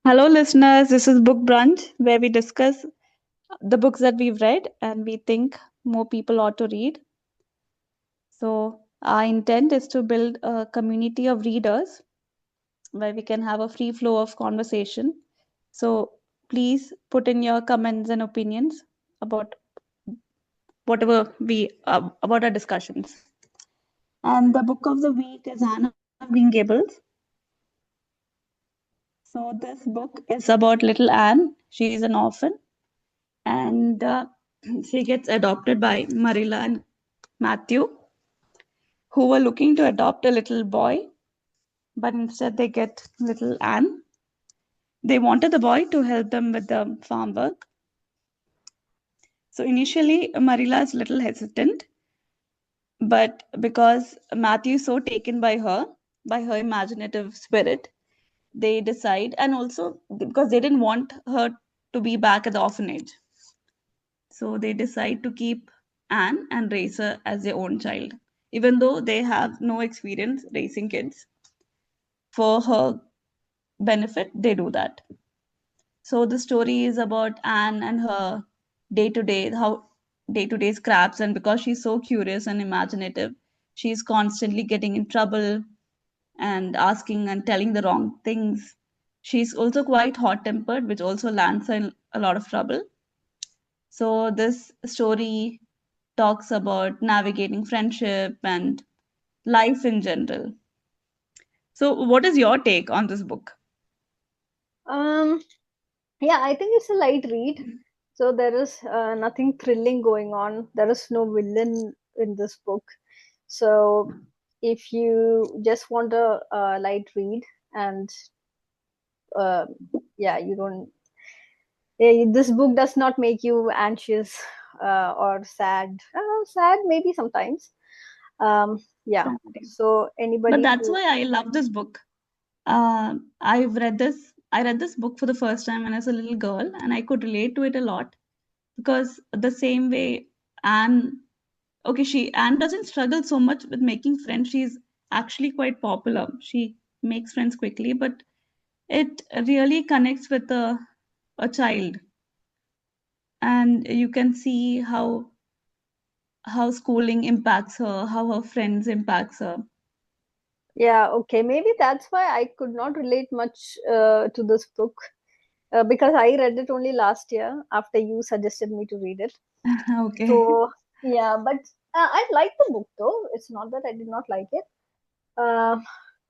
Hello, listeners. This is Book Brunch, where we discuss the books that we've read and we think more people ought to read. So, our intent is to build a community of readers where we can have a free flow of conversation. So, please put in your comments and opinions about whatever we about our discussions. And the book of the week is Anne of Green Gables. So, this book is about little Anne. She is an orphan and she gets adopted by Marilla and Matthew, who were looking to adopt a little boy, but instead they get little Anne. They wanted the boy to help them with the farm work. So initially, Marilla is a little hesitant, but because Matthew is so taken by her imaginative spirit, they decide, and also because they didn't want her to be back at the orphanage. So they decide to keep Anne and raise her as their own child, even though they have no experience raising kids. For her benefit, they do that. So the story is about Anne and her day to day scraps, and because she's so curious and imaginative, she's constantly getting in trouble and asking and telling the wrong things. She's also quite hot tempered, which also lands her in a lot of trouble. So this story talks about navigating friendship and life in general. So, what is your take on this book? Um, yeah, I think it's a light read. So there is nothing thrilling going on. There is no villain in this book. So if you just want a, light read and uh, yeah, you don't. This book does not make you anxious or sad. Sad maybe sometimes. Yeah. So But anybody that's who why I love this book. I read this book for the first time when I was a little girl, and I could relate to it a lot because the same way Anne, Anne doesn't struggle so much with making friends. She's actually quite popular. She makes friends quickly, but it really connects with a child, and you can see how schooling impacts her, how her friends impacts her. Yeah, okay. Maybe that's why I could not relate much to this book because I read it only last year after you suggested me to read it. Okay. So, yeah, but I like the book though. It's not that I did not like it. Uh,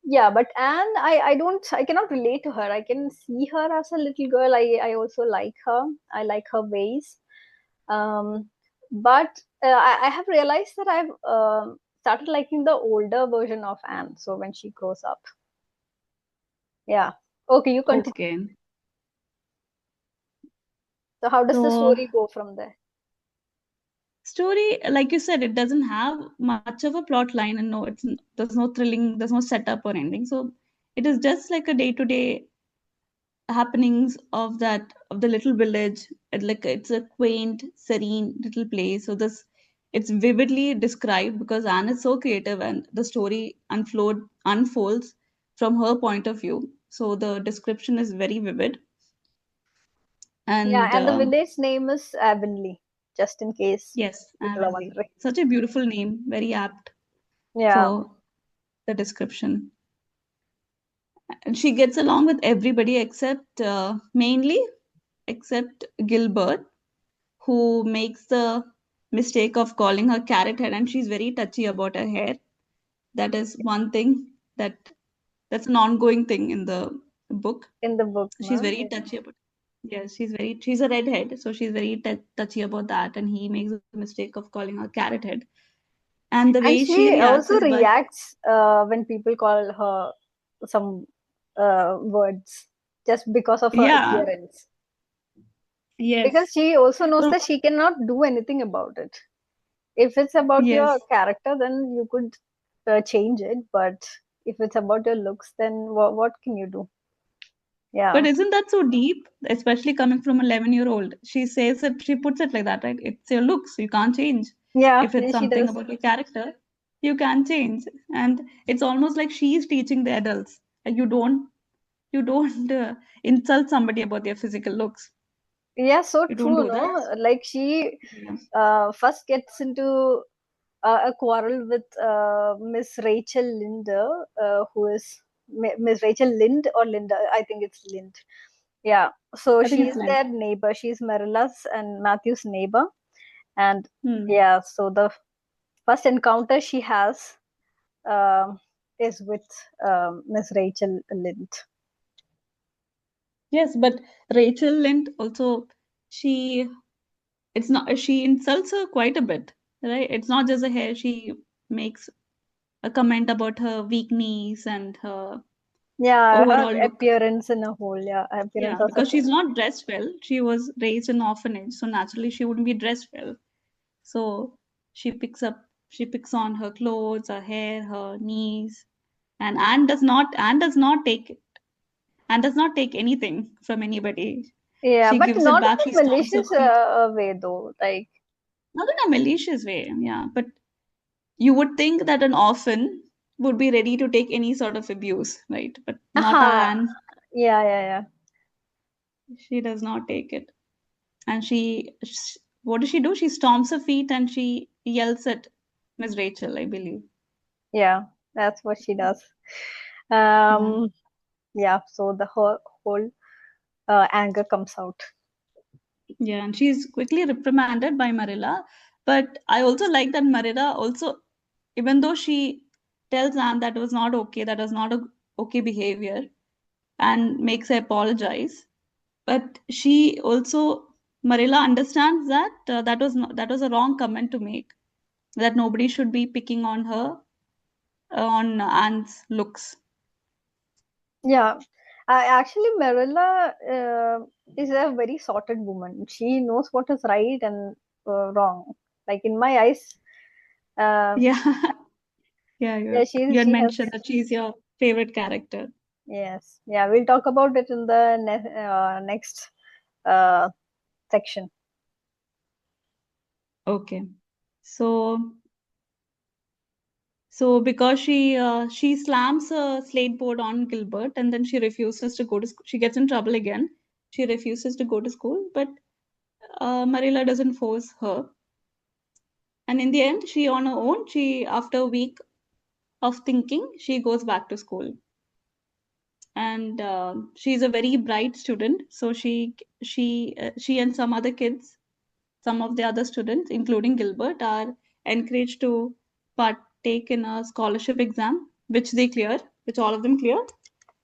yeah, but Anne, I cannot relate to her. I can see her as a little girl. I also like her. I like her ways. Um, but I have realized that I've started liking the older version of Anne. So when she grows up. Yeah. Okay, you continue. Okay. So how does the So story go from there? story, like you said, it doesn't have much of a plot line, and no, there's no thrilling, there's no setup or anything. So it is just like a day-to-day happenings of the little village. It's a quaint, serene little place. So this it's vividly described because Anne is so creative, and the story unfolds from her point of view. So the description is very vivid, Yeah, and and the village name is Avonlea, just in case yes, people are Avonlea, wondering. such a beautiful name, very apt Yeah. for the description. And she gets along with everybody except mainly except Gilbert, who makes the mistake of calling her carrot head, and she's very touchy about her hair. That is one thing that's an ongoing thing in the book. In the book, She's no? very touchy about. Yes, she's a redhead, so she's very touchy about that, and he makes the mistake of calling her carrot head. And the And way she she reacts also is by reacts when people call her some words just because of her yeah, appearance. Because yes, she also knows so that she cannot do anything about it. If it's about your yes. character, then you could change it. But if it's about your looks, then what can you do? But Yeah. isn't that so deep, especially coming from an 11-year-old? She says it, she puts it like that, right? It's your looks, you can't change. Yeah, If it's she something does. about your character, you can change. And it's almost like she's teaching the adults. Like you don't. You don't insult somebody about their physical looks. Yeah, so You don't true, do that. no? Like she Yeah. first gets into a quarrel with Miss Rachel Linder, who is Miss Rachel Lind or Linda. I think it's Lind. Yeah. So I think she's it's length. their neighbor. She's Marilla's and Matthew's neighbor. And Hmm. yeah, so the first encounter she has um, is with Miss Rachel Lind. Yes, but Rachel Lind also, she it's not she insults her quite a bit, right? It's not just the hair. She makes a comment about her weak knees and her Yeah, her overall look. appearance in a whole, yeah, Yeah, appearance as a because whole. she's not dressed well. She was raised in orphanage, so naturally she wouldn't be dressed well. So she picks on her clothes, her hair, her knees, and Anne does not take it. Anne does not take anything from anybody. Yeah, She but gives it not back. in She a stamps her malicious feet. way, though. Like, Not in a malicious way, yeah, but you would think that an orphan would be ready to take any sort of abuse, right? But not aha, Anne. yeah, yeah, yeah, She does not take it. And what does she do? She stomps her feet and she yells at Miss Rachel, I believe. yeah. That's what she does. Yeah. Um, yeah. So the whole anger comes out. Yeah, and she's quickly reprimanded by Marilla. But I also like that Marilla also, even though she tells Anne that was not okay, that was not a okay behavior, and makes her apologize. But she also, Marilla understands that that was a wrong comment to make. That nobody should be picking on her, on Anne's looks. Yeah. Actually, Marilla is a very sorted woman. She knows what is right and wrong. Like in my eyes, uh, Yeah, yeah, yeah, you had she has. mentioned that she's your favorite character. Yes. Yeah, we'll talk about it in the next uh, section. Okay, so because she slams a slate board on Gilbert and then she refuses to go to school. She gets in trouble again. She refuses to go to school, but Marilla doesn't force her. And in the end, she on her own, she after a week of thinking, she goes back to school. And she's a very bright student, so she and some other kids, some of the other students, including Gilbert, are encouraged to partake in a scholarship exam, which they clear, which all of them clear.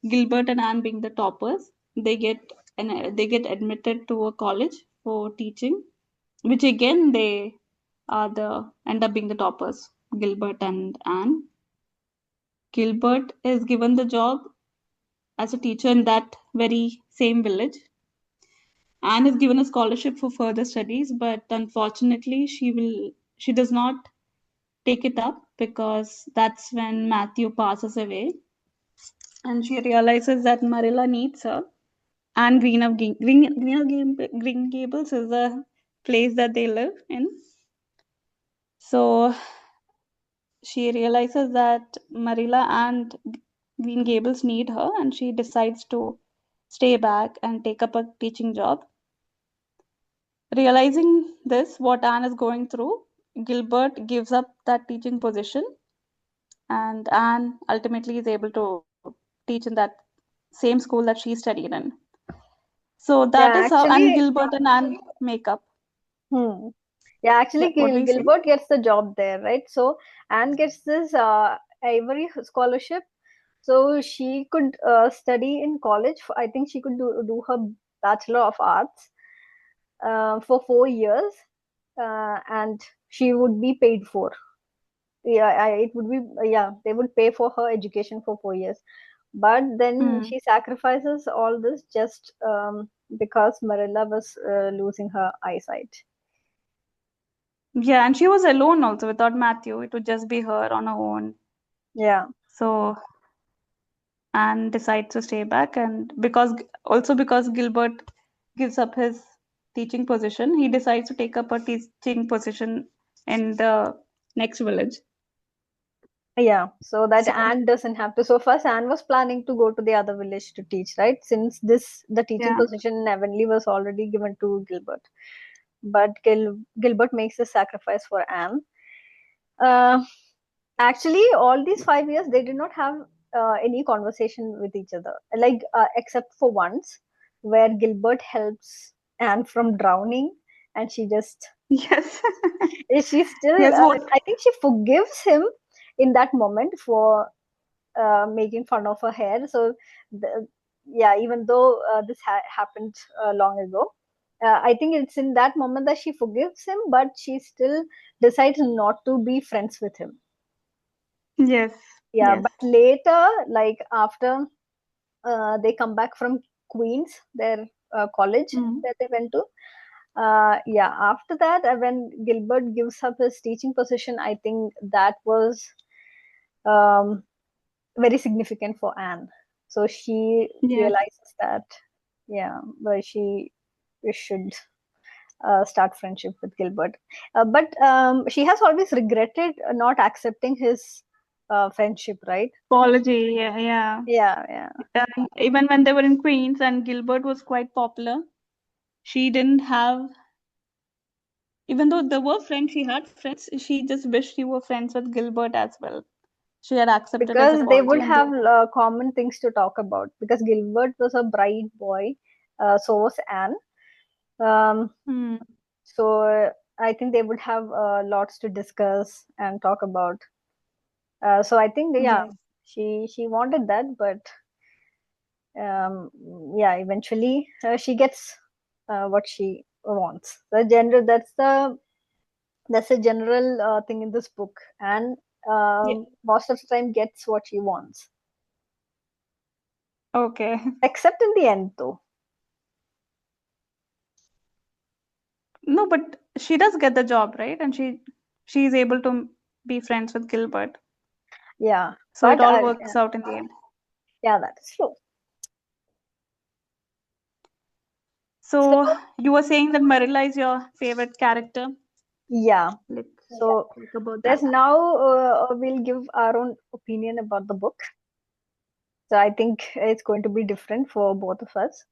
Gilbert and Anne being the toppers, they get admitted to a college for teaching, which again they are the end up being the toppers. Gilbert and Anne. Gilbert is given the job as a teacher in that very same village. Anne is given a scholarship for further studies, but unfortunately, she does not take it up because that's when Matthew passes away, and she realizes that Marilla needs her. And Green Gables is the place that they live in. So she realizes that Marilla and Green Gables need her, and she decides to stay back and take up a teaching job. Realizing this, what Anne is going through, Gilbert gives up that teaching position, and Anne ultimately is able to teach in that same school that she studied in. So that Yeah, is how, and actually, Gilbert and Anne make up. hmm. Yeah, Yeah, actually, what were you saying? Gilbert gets the job there, right? So Anne gets this Avery scholarship, so she could study in college. I think she could do her Bachelor of Arts for 4 years, and she would be paid for. Yeah, it would be yeah, they would pay for her education for 4 years. But then Hmm. she sacrifices all this just because Marilla was losing her eyesight. Yeah, and she was alone also without Matthew. It would just be her on her own. Yeah. So Anne decides to stay back, and because Gilbert gives up his teaching position, he decides to take up a teaching position in the next village. Yeah, so that So Anne doesn't have to. So first, Anne was planning to go to the other village to teach, right? Since the teaching yeah. position in Avonlea was already given to Gilbert, but Gilbert makes the sacrifice for Anne. Uh, Actually, all these 5 years they did not have any conversation with each other, like except for once, where Gilbert helps Anne from drowning, and she just Yes. she still Yes, what? I think she forgives him in that moment for making fun of her hair. So, the, yeah, even though this happened long ago, I think it's in that moment that she forgives him, but she still decides not to be friends with him. Yes. Yeah, Yes. but later, like after they come back from Queens, their college Mm. that they went to. Yeah, after that, when Gilbert gives up his teaching position, I think that was um, very significant for Anne. So she Yes. realizes that, yeah, but she should start friendship with Gilbert. But she has always regretted not accepting his friendship, right? Apology. Yeah. Yeah. Yeah, yeah. Even when they were in Queens and Gilbert was quite popular, she didn't have, even though they were friends, she had friends, she just wished she were friends with Gilbert as well. She had accepted his Because they apology would and they, have common things to talk about. Because Gilbert was a bright boy, so was Anne. Um, hmm, so I think they would have lots to discuss and talk about. So I think, yeah, yes, she wanted that, but um, yeah, eventually she gets what she wants. The gender that's a general thing in this book, and yeah, most of the time gets what she wants, okay. except in the end, though. No, but she does get the job, right? And she is able to be friends with Gilbert. Yeah, So it but all yeah, works out in the end. yeah, that is true. So So you were saying that Marilla is your favorite character. yeah, Let's so talk about there's that. now we'll give our own opinion about the book. So I think it's going to be different for both of us.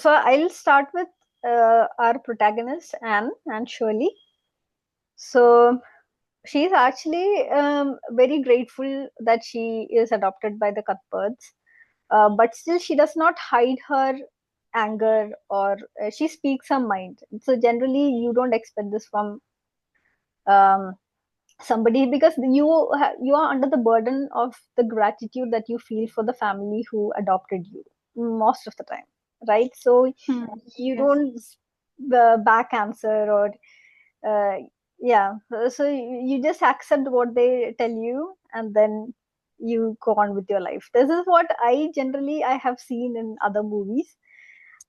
So I'll start with our protagonist Anne and Shirley. So she's actually very grateful that she is adopted by the Cuthberts, but still she does not hide her anger, or she speaks her mind. So generally, you don't expect this from um, somebody, because you are under the burden of the gratitude that you feel for the family who adopted you most of the time, right? So Hmm. you Yes. don't back answer, or uh, yeah, so you just accept what they tell you, and then you go on with your life. This is what I have seen in other movies,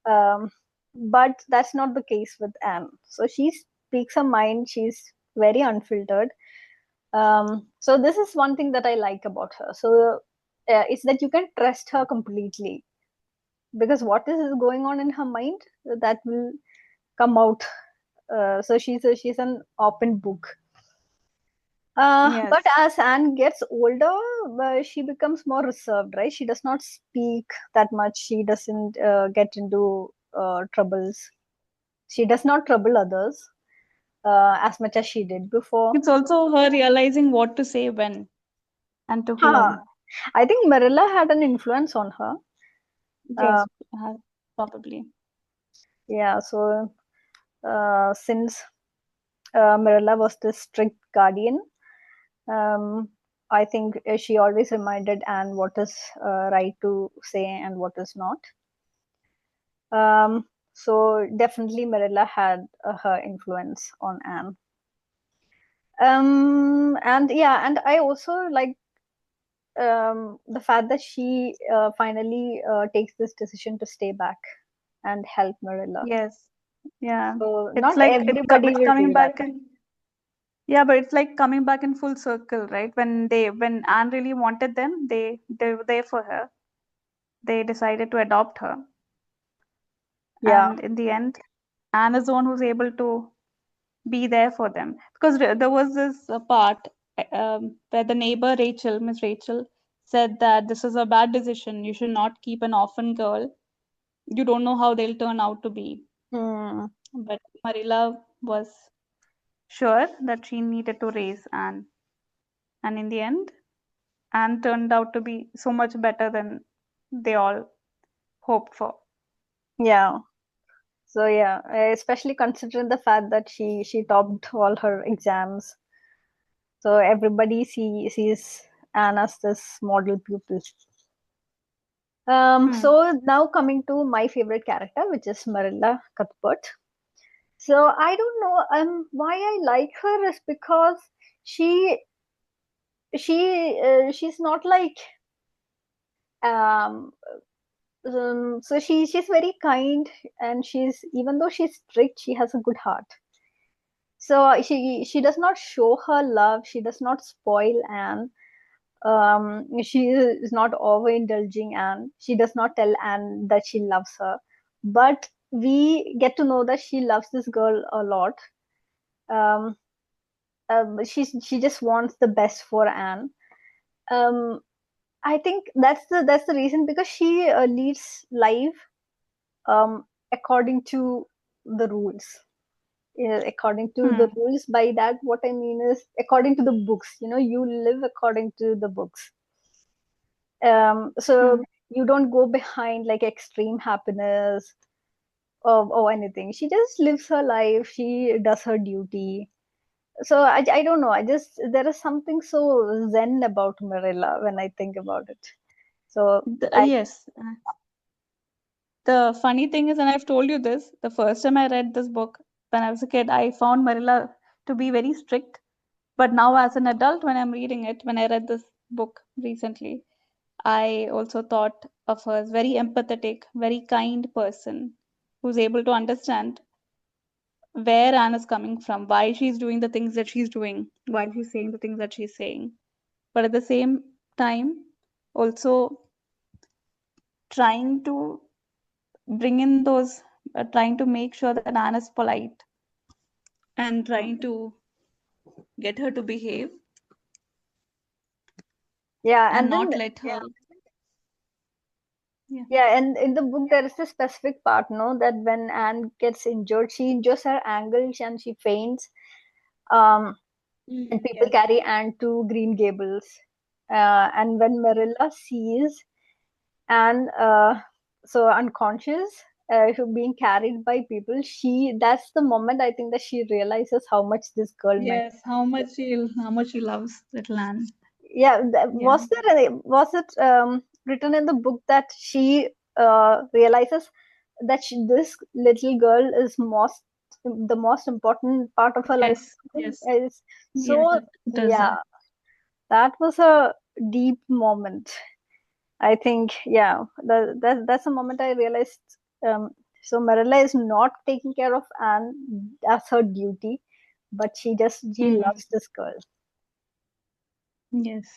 um, but that's not the case with Anne. So she speaks her mind, she's very unfiltered. So this is one thing that I like about her. So it's that you can trust her completely, because what is going on in her mind, that will come out. So she's an open book. But Yes. as Anne gets older, she becomes more reserved, right? She does not speak that much. She doesn't get into troubles. She does not trouble others as much as she did before. It's also her realizing what to say when and to Huh. whom. I think Marilla had an influence on her. Uh, Yes, probably. yeah, so since Marilla was the strict guardian, um, I think she always reminded Anne what is right to say and what is not. So definitely Marilla had her influence on Anne. And yeah, and I also like the fact that she finally takes this decision to stay back and help Marilla. Yes. Yeah. So It's not like everybody it's will coming do that. back in, yeah, but it's like coming back in full circle, right? When Anne really wanted them, they were there for her. They decided to adopt her. Yeah, And in the end, Anne is the one who's able to be there for them. Because there was this part. where the neighbor Rachel, Miss Rachel, said that this is a bad decision. You should not keep an orphan girl. You don't know how they'll turn out to be. Hmm. But Marilla was sure that she needed to raise Anne. And in the end, Anne turned out to be so much better than they all hoped for. Yeah. So yeah, especially considering the fact that she topped all her exams, so everybody sees Anne as this model pupil. Hmm. So now coming to my favorite character, which is Marilla Cuthbert. So I don't know why I like her is because she she's not like um so she's very kind, and she's, even though she's strict, she has a good heart. So she does not show her love, she does not spoil Anne. She is not overindulging Anne, she does not tell Anne that she loves her, but we get to know that she loves this girl a lot. um, she just wants the best for Anne. um, I think that's the reason, because she leads life according to the rules. According to the Hmm. rules, by that what I mean is according to the books. You live according to the books. Hmm. So you don't go behind like extreme happiness or anything. She just lives her life, she does her duty. So I don't know, I just, there is something so zen about Marilla when I think about it. So I Yes. The funny thing is, and I've told you this, the first time I read this book when I was a kid, I found Marilla to be very strict. But now, as an adult, when I'm reading it, when I read this book recently, I also thought of her as very empathetic, very kind person who's able to understand where Anne is coming from, why she's doing the things that she's doing, why she's saying the things that she's saying. But at the same time, also trying to bring in those, trying to make sure that Anne is polite and trying to get her to behave Yeah, and and then not let her. Yeah. yeah, and in the book there is a specific part, no, that when Anne gets injured, she injures her ankles and she faints. Um, and people Yes. carry Anne to Green Gables. And when Marilla sees Anne so unconscious, being carried by people, that's the moment I think that she realizes how much this girl meant. Yes. How much she loves little Anne. Yeah, Yeah. was it written in the book that she realizes that this little girl is the most important part of her life? Yes. Yes. Is Yes. so It does yeah, that. that was a deep moment, I think. Yeah, that's a moment I realized. um, so Marilla is not taking care of Anne as her duty, but she Mm. loves this girl. Yes.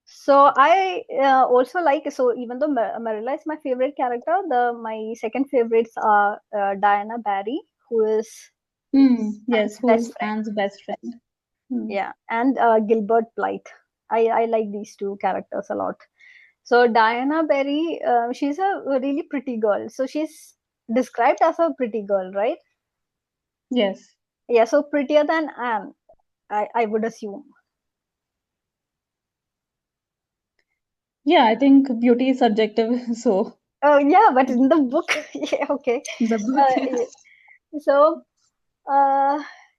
So I also like, so even though Marilla is my favorite character, the my second favorites are Diana Barry, who is Yes. Anne's Who best is friend. Anne's best friend? Mm. Yeah, and Gilbert Blythe. I like these two characters a lot. So Diana Barry, she's a really pretty girl. So she's described as a pretty girl, right? Yes. Yeah, so prettier than Anne, I would assume. Yeah, I think beauty is subjective. So Oh yeah, but in the book, yeah, okay. the book, Yeah. So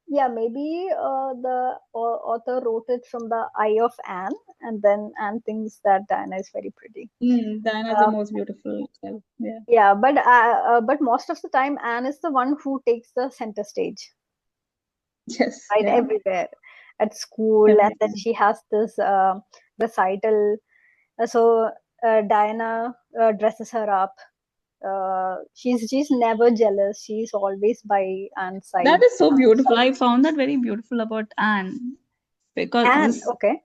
yeah, maybe the author wrote it from the eye of Anne, and then Anne thinks that Diana is very pretty. Diana is the Uh, most beautiful. Yeah. yeah, but most of the time Anne is the one who takes the center stage, Yes. right? Yeah. Everywhere, at school, and then Everywhere. she has this recital. So Diana dresses her up. She's never jealous. She's always by Anne's That side. is so beautiful. I found that very beautiful about Anne Anne, because okay.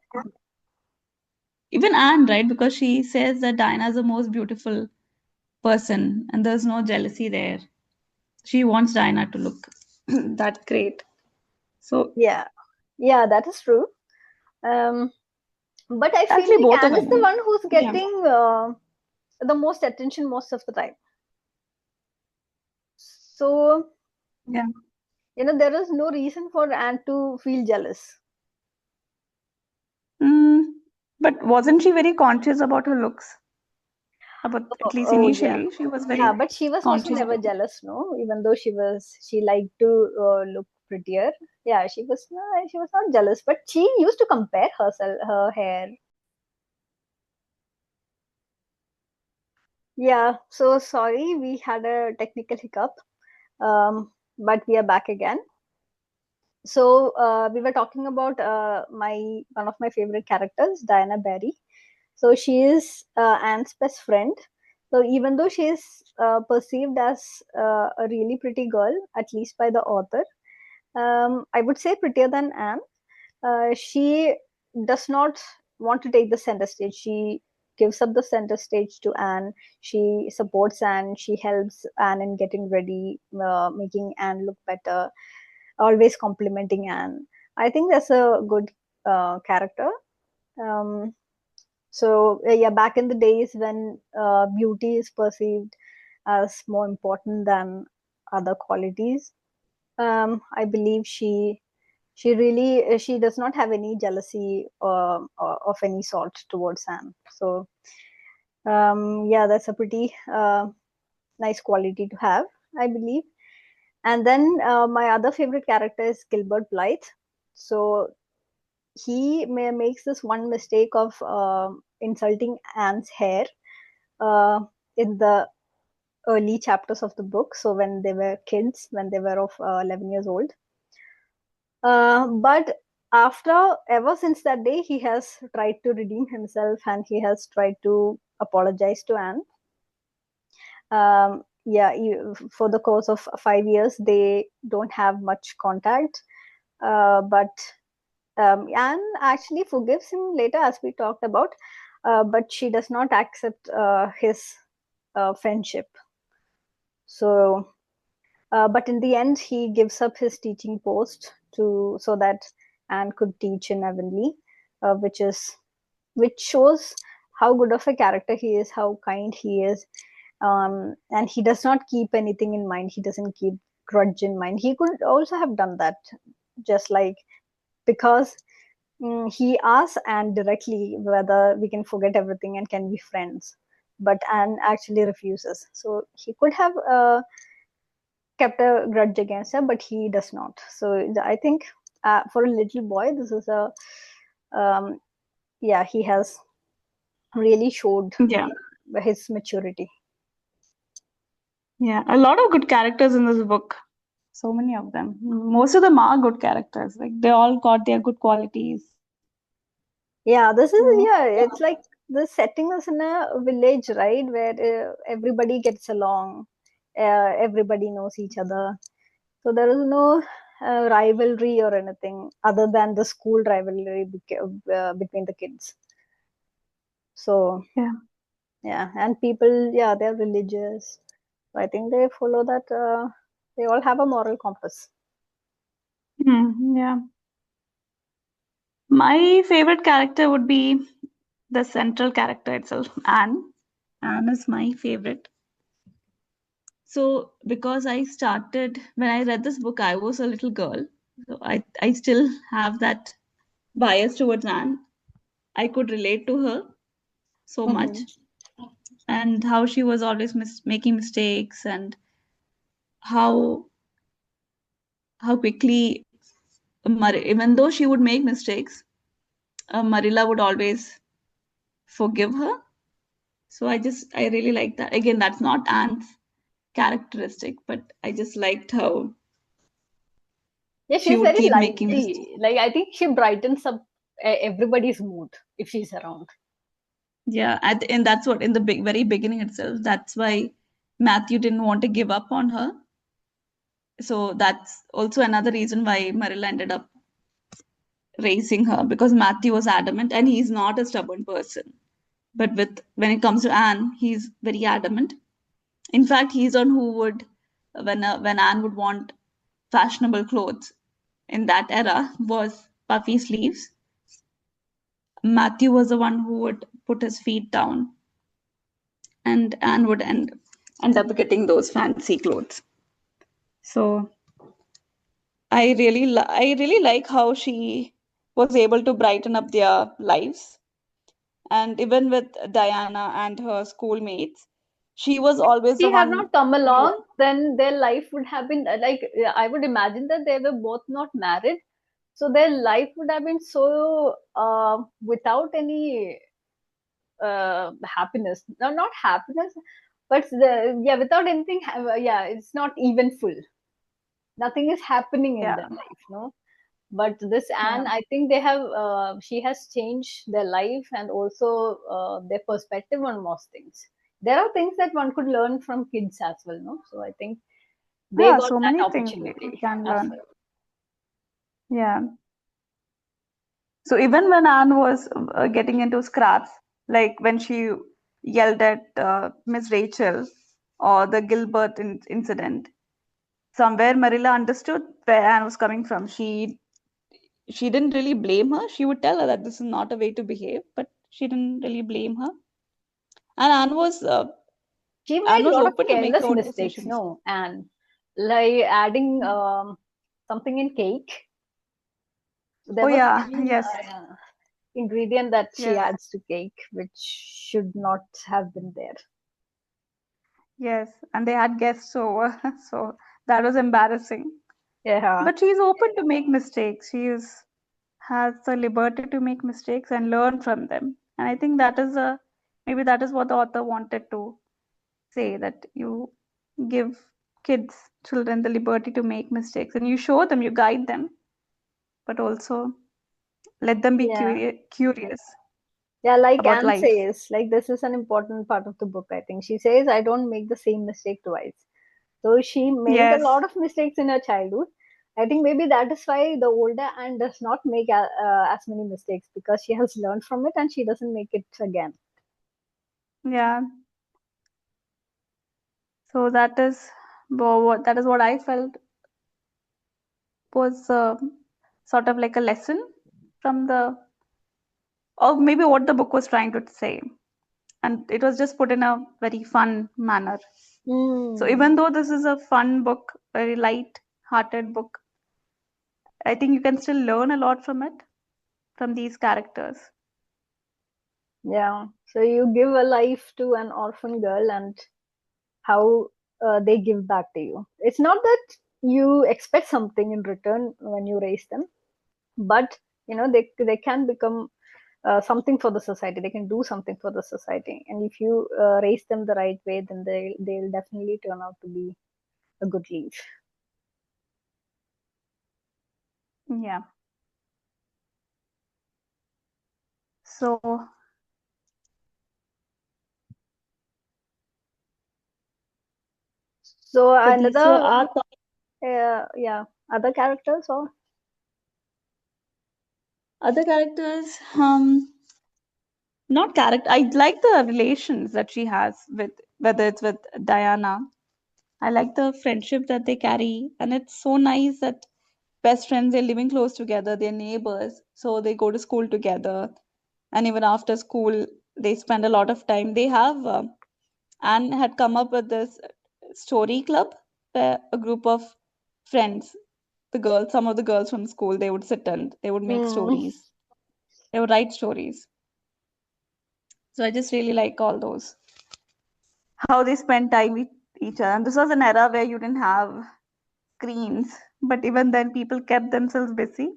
even Anne, right? Because she says that Diana is the most beautiful person and there's no jealousy there. She wants Diana to look that great. So, Yeah, yeah, that is true. Um, but I feel Actually, like both of Anne is the them. one who's Yeah. getting the most attention most of the time. So, Yeah. there is no reason for Anne to feel jealous. Mm, but wasn't she very conscious about her looks? About, Oh, at least oh yeah. initially, she was Yeah, very but she was also conscious never about it. jealous, no? Even though she liked to look prettier. Yeah, she was not jealous, but she used to compare herself, her hair. Yeah, so sorry, we had a technical hiccup, but we are back again. So we were talking about my one of my favorite characters, Diana Barry. So she is Anne's best friend. So even though she is perceived as a really pretty girl, at least by the author, I would say prettier than Anne. She does not want to take the center stage. She gives up the center stage to Anne. She supports Anne. She helps Anne in getting ready, making Anne look better, always complimenting Anne. I think that's a good character. Um, so yeah, back in the days when beauty is perceived as more important than other qualities, I believe she does not have any jealousy of any sort towards Anne. So yeah, that's a pretty nice quality to have, I believe. And then my other favorite character is Gilbert Blythe. So he makes this one mistake of insulting Anne's hair uh, in the early chapters of the book. So when they were kids, when they were of 11 years old. But ever since that day, he has tried to redeem himself and he has tried to apologize to Anne. Yeah, for the course of 5 years, they don't have much contact. But Anne actually forgives him later, as we talked about, but she does not accept his friendship. So, but in the end, he gives up his teaching post to so that Anne could teach in Avonlea, which shows how good of a character he is, how kind he is, and he does not keep anything in mind. He doesn't keep grudge in mind. He could also have done that, just like because he asks Anne directly whether we can forget everything and can be friends, but Anne actually refuses. So he could have kept a grudge against her, but he does not. So I think for a little boy, this is a um, yeah, he has really showed Yeah. his maturity. Yeah. A lot of good characters in this book. So many of them. Most of them are good characters. Like they all got their good qualities. Yeah, this is So yeah. It's like the setting is in a village, right, where everybody gets along, everybody knows each other. So there is no rivalry or anything other than the school rivalry between the kids. So yeah. yeah, and people, yeah, they're religious. So I think they follow that. They all have a moral compass. Yeah. My favorite character would be the central character itself, Anne. Anne is my favorite. So because I started when I read this book, I was a little girl. So I still have that bias towards Anne. I could relate to her so much, Hmm. and how she was always making mistakes, and how quickly even though she would make mistakes, Marilla would always forgive her. So I really like that. Again, that's not Anne's characteristic, but I just liked how Yeah, she she's would very keep making mistakes. lively. Like I think she brightens up everybody's mood if she's around. Yeah, and that's what in the very beginning itself. That's why Matthew didn't want to give up on her. So that's also another reason why Marilla ended up raising her because Matthew was adamant, and he's not a stubborn person. But when it comes to Anne, he's very adamant. In fact, he's on who would when Anne would want fashionable clothes in that era was puffy sleeves. Matthew was the one who would put his feet down, and Anne would end up getting those fancy clothes. So I really like how she was able to brighten up their lives. And even with Diana and her schoolmates, she was always the She had one not come who, along, then their life would have been like, I would imagine that they were both not married, so their life would have been so without any happiness. No, not happiness, but yeah, without anything. Yeah, it's not even full. Nothing is happening in yeah, their life, no. But this yeah. Anne, I think they have. She has changed their life and also their perspective on most things. There are things that one could learn from kids as well, no. So I think they Yeah, got so that many things we opportunity can as learn. well. Yeah. So even when Anne was getting into scraps, like when she yelled at Miss Rachel or the Gilbert incident, somewhere Marilla understood where Anne was coming from. She didn't really blame her. She would tell her that this is not a way to behave, but she didn't really blame her. And She Anne made a was lot of open to make her careless own mistakes, decisions. no, and like adding something in cake. Oh There was yeah, some yes, ingredient that she yes, adds to cake which should not have been there. yes. And they had guests over, so that was embarrassing. Yeah, But she's open to make mistakes. Has the liberty to make mistakes and learn from them. And I think maybe that is what the author wanted to say, that you give children the liberty to make mistakes and you show them, you guide them, but also let them be yeah, curious yeah. Like about Anne life. says, like this is an important part of the book. I think she says, "I don't make the same mistake twice." So she made a Yes, lot of mistakes in her childhood. I think maybe that is why the older Anne does not make as many mistakes because she has learned from it and she doesn't make it again. yeah. So that is what I felt was sort of like a lesson from or maybe what the book was trying to say. And it was just put in a very fun manner. So even Hmm. though this is a fun book, very light-hearted book, I think you can still learn a lot from it, from these characters. Yeah. So you give a life to an orphan girl and how they give back to you. It's not that you expect something in return when you raise them, but they can become something for the society. They can do something for the society, and if you raise them the right way, then they'll definitely turn out to be a good leaf. Yeah. So, So so these were another, our thoughts. yeah, other characters or Other characters, not character. I like the relations that she has with, whether it's with Diana. I like the friendship that they carry, and it's so nice that best friends, they're living close together, they're neighbors, so they go to school together, and even after school, they spend a lot of time. They have Anne had come up with this story club where a group of friends, some of the girls from school, they would sit and they would make hmm. stories. They would write stories. So I just really like all those. How they spend time with each other. And this was an era where you didn't have screens, but even then people kept themselves busy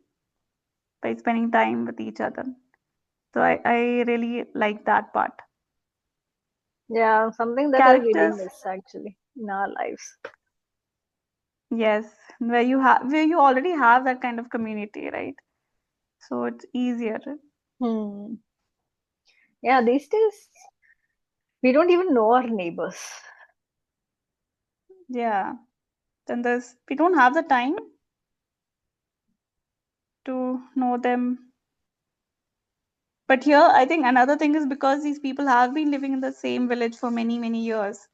by spending time with each other. So I really like that part. Yeah, something that I really Characters, miss actually in our lives. yes, where you already have that kind of community, right? So it's easier. Hmm. Yeah, these days we don't even know our neighbors. Yeah. Then we don't have the time to know them. But here, I think another thing is because these people have been living in the same village for many, many years.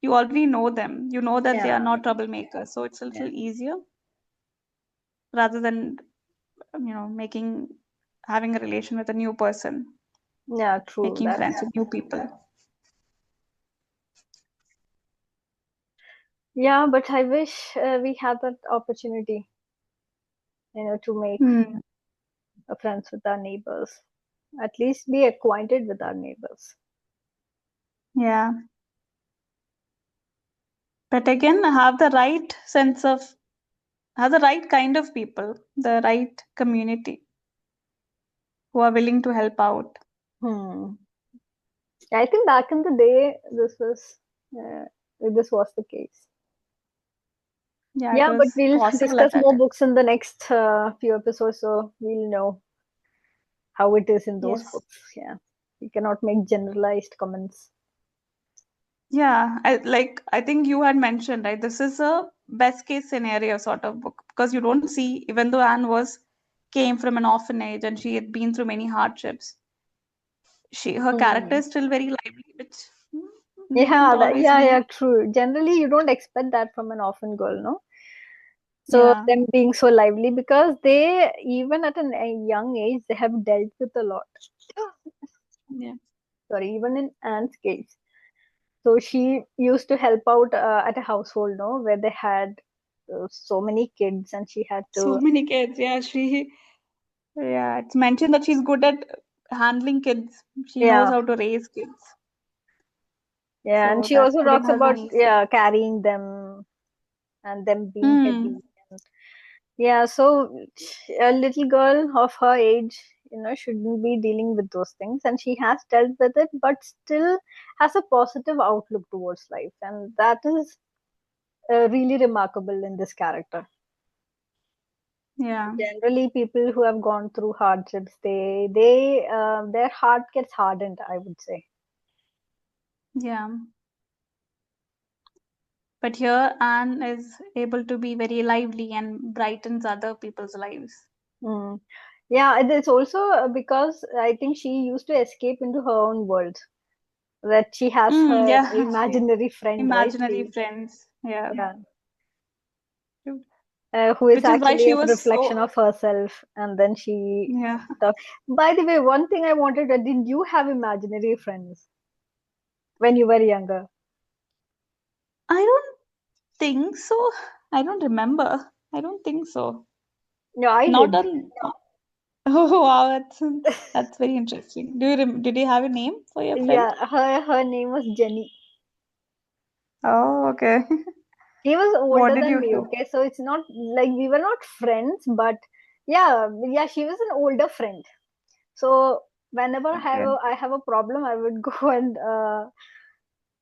You already know them. You know that they are Yeah, not troublemakers. So it's a yeah. little easier rather than, making having a relation with a new person, Yeah, true. making That's friends with new people. yeah, but I wish we had that opportunity, to make Hmm. friends with our neighbors. At least be acquainted with our neighbors. Yeah. But again, have the right kind of people, the right community who are willing to help out. Hmm. I think back in the day, uh, this was the case. Yeah, it Yeah, but was we'll possible at discuss that more time. books in the next few episodes, so we'll know how it is in those Yes. books. Yeah, we cannot make generalized comments. Yeah, I think you had mentioned, right? This is a best case scenario sort of book because you don't see, even though Anne was came from an orphanage and she had been through many hardships, her character Hmm. is still very lively, which doesn't Yeah, always yeah, be. yeah, true. Generally, you don't expect that from an orphan girl, no? So Yeah, them being so lively because they, even at a young age, they have dealt with a lot. yeah, Sorry, even in Anne's case. So she used to help out at a household, no, where they had so many kids, and she had so to, many kids. Yeah, it's mentioned that she's good at handling kids. She knows yeah, how to raise kids, yeah, and so she that also wouldn't talks have about been easy. carrying them and them being Hmm. heavy. Yeah, so a little girl of her age, shouldn't be dealing with those things, and she has dealt with it, but still has a positive outlook towards life, and that is really remarkable in this character. Yeah, Generally, people who have gone through hardships, their heart gets hardened, I would say. yeah. But here Anne is able to be very lively and brightens other people's lives. Mm. Yeah, it's also because I think she used to escape into her own world. That she has Mm, her yeah, imaginary friend, right? imaginary friends. Yeah, Yeah, who is which is why actually she a was reflection so. of herself, and then she Yeah, talk. By the way, one thing I wanted, did you have imaginary friends when you were younger? I don't think so. I don't remember. I don't think so. No, I Not did. on. Oh wow, that's very interesting. Did you have a name for your friend? Yeah, her name was Jenny. Oh, okay. She was What older did than you me, do? okay? So it's not like we were not friends, but yeah, she was an older friend. So whenever Okay. I have a problem, I would go and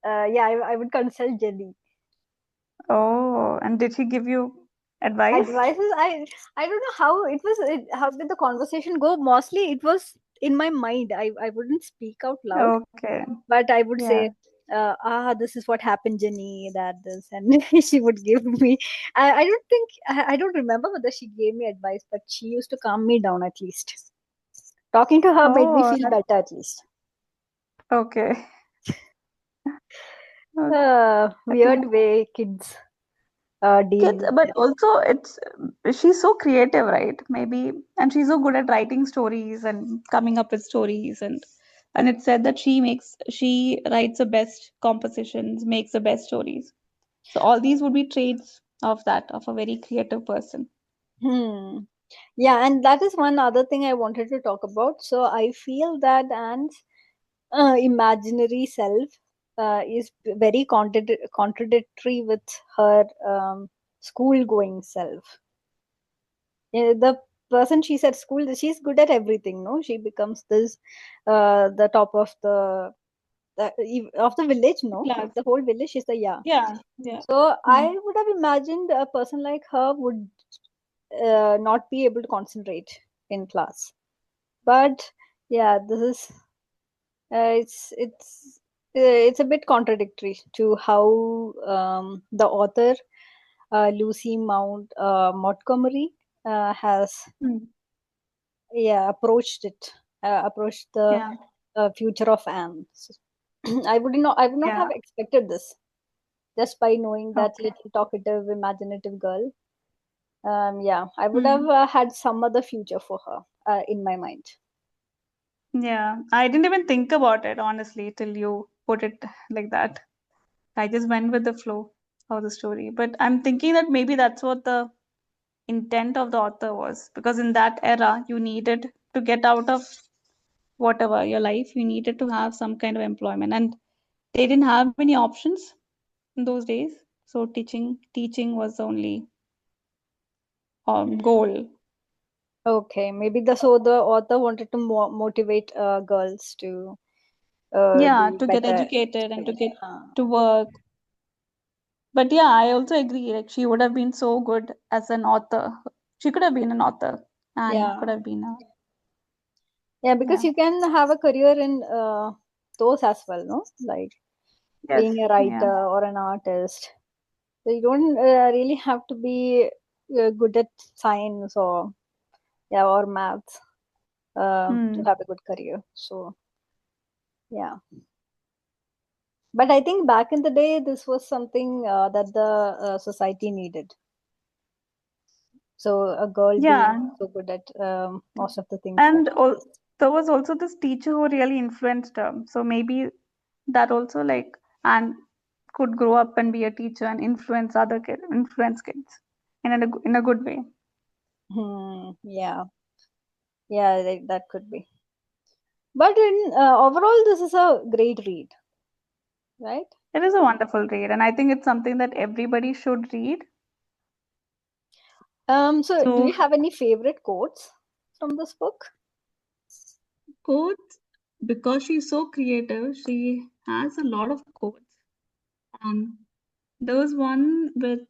I would consult Jenny. Oh, and did he give you advice? Advices, I don't know how it was. How did the conversation go? Mostly, it was in my mind. I wouldn't speak out loud, Okay. but I would Yeah. say, this is what happened, Jenny, that this, and she would give me. I don't think I don't remember whether she gave me advice, but she used to calm me down at least. Talking to her made me Oh, feel better at least. okay. Okay. Weird way kids deal Kids, with but it. also she's so creative, right? Maybe, and she's so good at writing stories and coming up with stories, and it said that she writes the best compositions, makes the best stories. So all these would be traits of a very creative person. Hmm. Yeah, and that is one other thing I wanted to talk about. So I feel that Anne's imaginary self is very contradictory with her school-going self. The person she's at school, she's good at everything. No, she becomes this the top of the village. No, Class. the whole village is the yeah. Yeah, yeah. So Hmm. I would have imagined a person like her would not be able to concentrate in class. But yeah, this is it's a bit contradictory to how the author Lucy Mount Montgomery has Hmm. approached the Yeah, future of Anne. So, I would not yeah. have expected this just by knowing that Okay. little talkative, imaginative girl. I would have Hmm. had some other future for her. in my mind. Yeah, I didn't even think about it honestly till you put it like that. I just went with the flow of the story. But I'm thinking that maybe that's what the intent of the author was, because in that era, you needed to get out of whatever your life, you needed to have some kind of employment, and they didn't have many options in those days. So teaching was the only goal. Okay, maybe the author wanted to motivate girls to Yeah, do to get better educated and to studies. get to work. But yeah, I also agree. Like she would have been so good as an author. She could have been an author and Yeah, could have been a yeah, because yeah. you can have a career in those as well, no? Like Yes. being a Yeah. writer or an artist. So you don't really have to be good at science or maths to Hmm. have a good career. So yeah, but I think back in the day, this was something that the society needed. So a girl being Yeah. so good at most of the things like And this. there was also this teacher who really influenced her. So maybe that also like and could grow up and be a teacher and influence kids in a good way. Yeah, yeah, that could be. But in overall, this is a great read, right? It is a wonderful read, and I think it's something that everybody should read. So do So you have any favorite quotes from this book? quotes, because she's so creative, she has a lot of quotes. And there was one with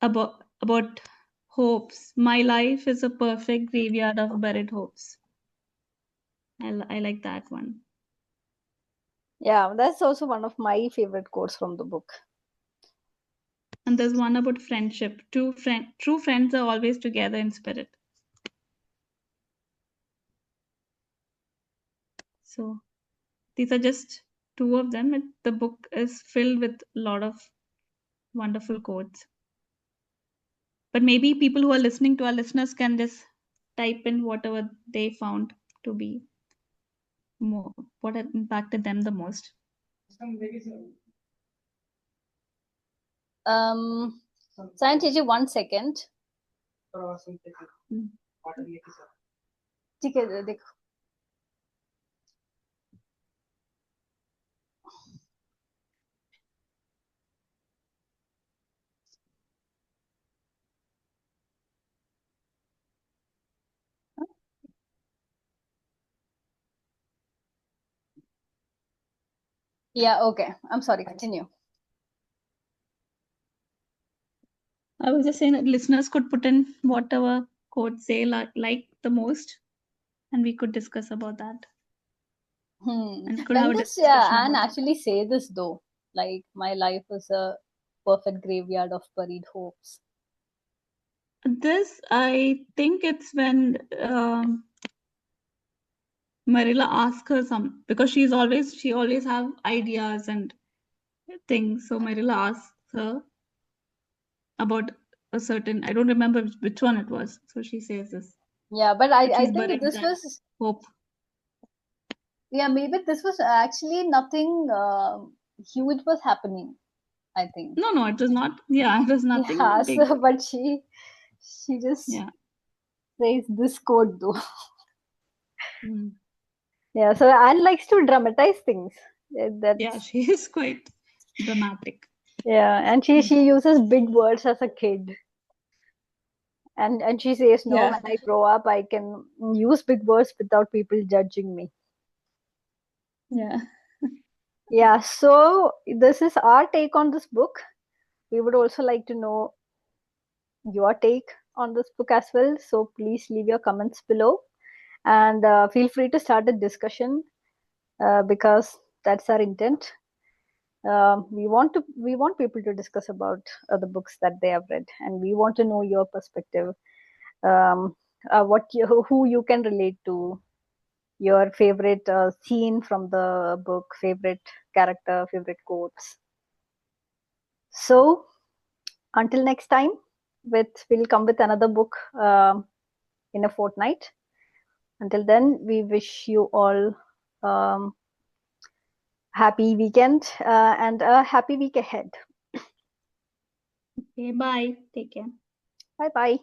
about hopes. My life is a perfect graveyard of buried hopes. I like that one. Yeah, that's also one of my favorite quotes from the book. And there's one about friendship. True friends are always together in spirit. So these are just two of them. The book is filled with a lot of wonderful quotes. But maybe people who are listening to our listeners can just type in whatever they found to be more, what had impacted them the most. Sayan Chechi, 1 second. Mm. ठीक है देखो. Yeah, okay. I'm sorry. Continue. I was just saying that listeners could put in whatever quotes they like the most, and we could discuss about that and could have When a does discussion Anne about it. actually say this though? Like, my life is a perfect graveyard of buried hopes. This, I think it's when Marilla asks her some, because she always have ideas and things. So Marilla asks her about a certain, I don't remember which one it was. So she says this, Yeah, but that I she's think burying this that was, hope. yeah, maybe this was actually nothing huge was happening, I think. No, it was not. Yeah, it was Yeah, nothing big. so, but she just Yeah. says this quote though. Mm. Yeah, so Anne likes to dramatize things. Yeah, That's, she is quite dramatic. yeah, and Mm. she uses big words as a kid. And she says, no, Yeah. when I grow up, I can use big words without people judging me. Yeah. Yeah, so this is our take on this book. We would also like to know your take on this book as well. So please leave your comments below and feel free to start a discussion because that's our intent. We want people to discuss about the books that they have read, and we want to know your perspective. Who you can relate to, your favorite scene from the book, favorite character, favorite quotes. So until next time, we'll come with another book. in a fortnight. Until then, we wish you all happy weekend and a happy week ahead. Okay, bye. Take care. Bye bye.